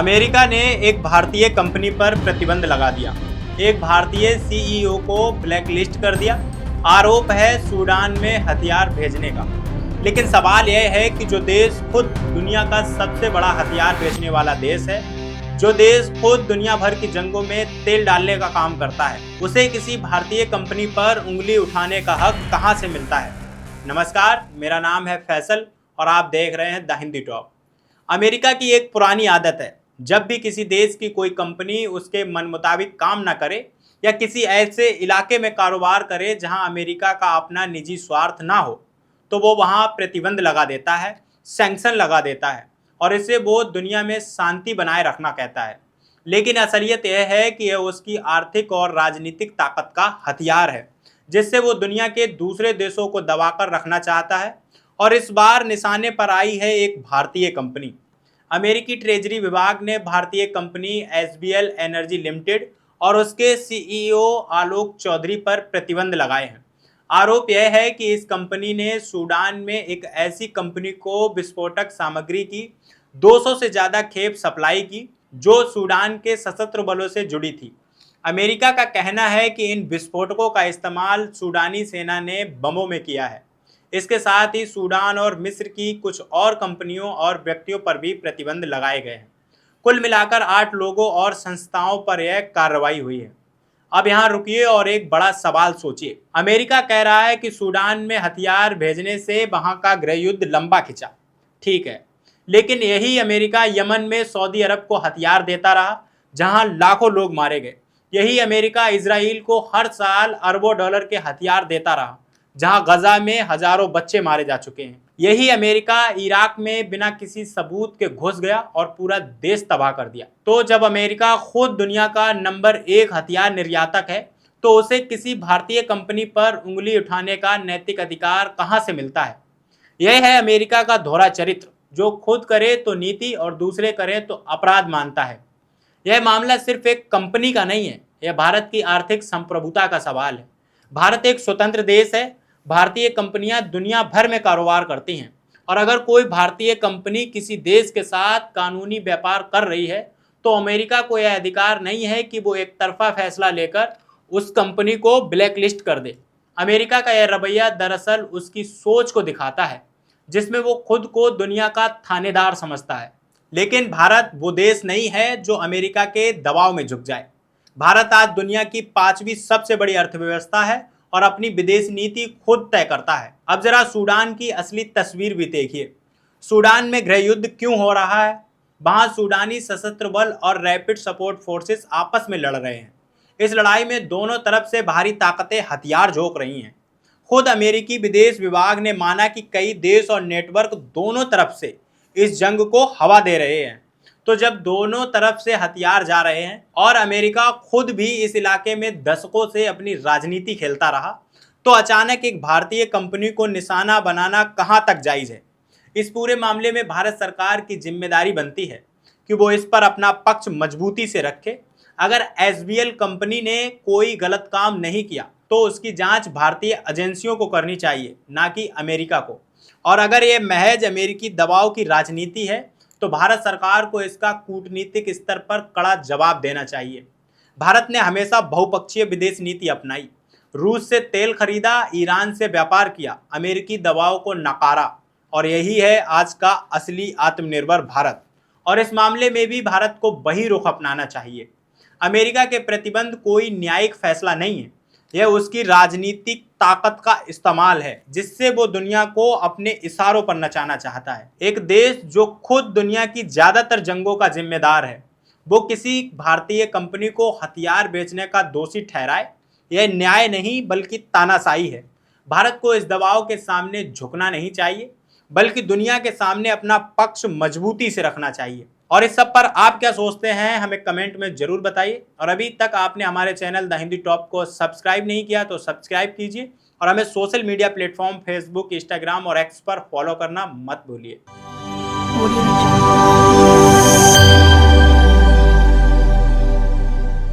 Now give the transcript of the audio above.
America ने एक भारतीय कंपनी पर प्रतिबंध लगा दिया। एक भारतीय सीईओ को ब्लैकलिस्ट कर दिया। आरोप है सूडान में हथियार भेजने का। लेकिन सवाल यह है कि जो देश खुद दुनिया का सबसे बड़ा हथियार बेचने वाला देश है, जो देश खुद दुनिया भर की जंगों में तेल डालने का काम करता है, उसे किसी भारतीय कंपनी पर उंगली उठाने का हक कहां से मिलता है। नमस्कार, मेरा नाम है फैसल और आप देख रहे हैं द हिंदी टॉप। अमेरिका की एक पुरानी आदत है, जब भी किसी देश की कोई कंपनी उसके मन मुताबिक काम ना करे या किसी ऐसे इलाके में कारोबार करे जहां अमेरिका का अपना निजी स्वार्थ ना हो, तो वो वहां प्रतिबंध लगा देता है, सैंक्शन लगा देता है और इसे वो दुनिया में शांति बनाए रखना कहता है। लेकिन असलियत यह है कि यह उसकी आर्थिक और राजनीतिक ताकत का हथियार है, जिससे वो दुनिया के दूसरे देशों को दबाकर रखना चाहता है। और इस बार निशाने पर आई है एक भारतीय कंपनी। अमेरिकी ट्रेजरी विभाग ने भारतीय कंपनी एसबीएल एनर्जी लिमिटेड और उसके सीईओ आलोक चौधरी पर प्रतिबंध लगाए हैं। आरोप यह है कि इस कंपनी ने सूडान में एक ऐसी कंपनी को विस्फोटक सामग्री की 200 से ज़्यादा खेप सप्लाई की जो सूडान के सशस्त्र बलों से जुड़ी थी। अमेरिका का कहना है कि इन विस्फोटकों का इस्तेमाल सूडानी सेना ने बमों में किया है। इसके साथ ही सूडान और मिस्र की कुछ और कंपनियों और व्यक्तियों पर भी प्रतिबंध लगाए गए हैं। कुल मिलाकर 8 लोगों और संस्थाओं पर यह कार्रवाई हुई है। अब यहाँ रुकिए और एक बड़ा सवाल सोचिए। अमेरिका कह रहा है कि सूडान में हथियार भेजने से वहां का गृह युद्ध लंबा खिंचा। ठीक है, लेकिन यही अमेरिका यमन में सऊदी अरब को हथियार देता रहा, जहां लाखों लोग मारे गए। यही अमेरिका इजराइल को हर साल अरबों डॉलर के हथियार देता रहा, जहां गजा में हजारों बच्चे मारे जा चुके हैं। यही अमेरिका इराक में बिना किसी सबूत के घुस गया और पूरा देश तबाह कर दिया। तो जब अमेरिका खुद दुनिया का नंबर 1 हथियार निर्यातक है, तो उसे किसी भारतीय कंपनी पर उंगली उठाने का नैतिक अधिकार कहां से मिलता है। यह है अमेरिका का दोहरा चरित्र, जो खुद करे तो नीति और दूसरे करे तो अपराध मानता है। यह मामला सिर्फ एक कंपनी का नहीं है, यह भारत की आर्थिक संप्रभुता का सवाल है। भारत एक स्वतंत्र देश है। भारतीय कंपनियां दुनिया भर में कारोबार करती हैं और अगर कोई भारतीय कंपनी किसी देश के साथ कानूनी व्यापार कर रही है, तो अमेरिका को यह अधिकार नहीं है कि वो एक तरफा फैसला लेकर उस कंपनी को ब्लैकलिस्ट कर दे। अमेरिका का यह रवैया दरअसल उसकी सोच को दिखाता है, जिसमें वो खुद को दुनिया का थानेदार समझता है। लेकिन भारत वो देश नहीं है जो अमेरिका के दबाव में झुक जाए। भारत आज दुनिया की 5वीं सबसे बड़ी अर्थव्यवस्था है और अपनी विदेश नीति खुद तय करता है। अब जरा सूडान की असली तस्वीर भी देखिए। सूडान में गृह युद्ध क्यों हो रहा है? वहां सूडानी सशस्त्र बल और रैपिड सपोर्ट फोर्सेस आपस में लड़ रहे हैं। इस लड़ाई में दोनों तरफ से बाहरी ताकतें हथियार झोंक रही हैं। खुद अमेरिकी विदेश विभाग ने माना कि कई देश और नेटवर्क दोनों तरफ से इस जंग को हवा दे रहे हैं। तो जब दोनों तरफ से हथियार जा रहे हैं और अमेरिका खुद भी इस इलाके में दशकों से अपनी राजनीति खेलता रहा, तो अचानक एक भारतीय कंपनी को निशाना बनाना कहां तक जायज है। इस पूरे मामले में भारत सरकार की जिम्मेदारी बनती है कि वो इस पर अपना पक्ष मजबूती से रखे। अगर एसबीएल कंपनी ने कोई गलत काम नहीं किया, तो उसकी जांच भारतीय एजेंसियों को करनी चाहिए, ना कि अमेरिका को। और अगर ये महज अमेरिकी दबाव की राजनीति है, तो भारत सरकार को इसका कूटनीतिक स्तर पर कड़ा जवाब देना चाहिए। भारत ने हमेशा बहुपक्षीय विदेश नीति अपनाई। रूस से तेल खरीदा, ईरान से व्यापार किया, अमेरिकी दबाव को नकारा और यही है आज का असली आत्मनिर्भर भारत। और इस मामले में भी भारत को वही रुख अपनाना चाहिए। अमेरिका के प्रतिबंध कोई न्यायिक फैसला नहीं है, यह उसकी राजनीतिक ताकत का इस्तेमाल है, जिससे वो दुनिया को अपने इशारों पर नचाना चाहता है। एक देश जो खुद दुनिया की ज्यादातर जंगों का जिम्मेदार है, वो किसी भारतीय कंपनी को हथियार बेचने का दोषी ठहराए, यह न्याय नहीं बल्कि तानाशाही है। भारत को इस दबाव के सामने झुकना नहीं चाहिए, बल्कि दुनिया के सामने अपना पक्ष मजबूती से रखना चाहिए। और इस सब पर आप क्या सोचते हैं, हमें कमेंट में जरूर बताइए। और अभी तक आपने हमारे चैनल द हिंदी टॉप को सब्सक्राइब नहीं किया तो सब्सक्राइब कीजिए और हमें social media platform Facebook, Instagram और एक्स पर फॉलो करना मत भूलिए।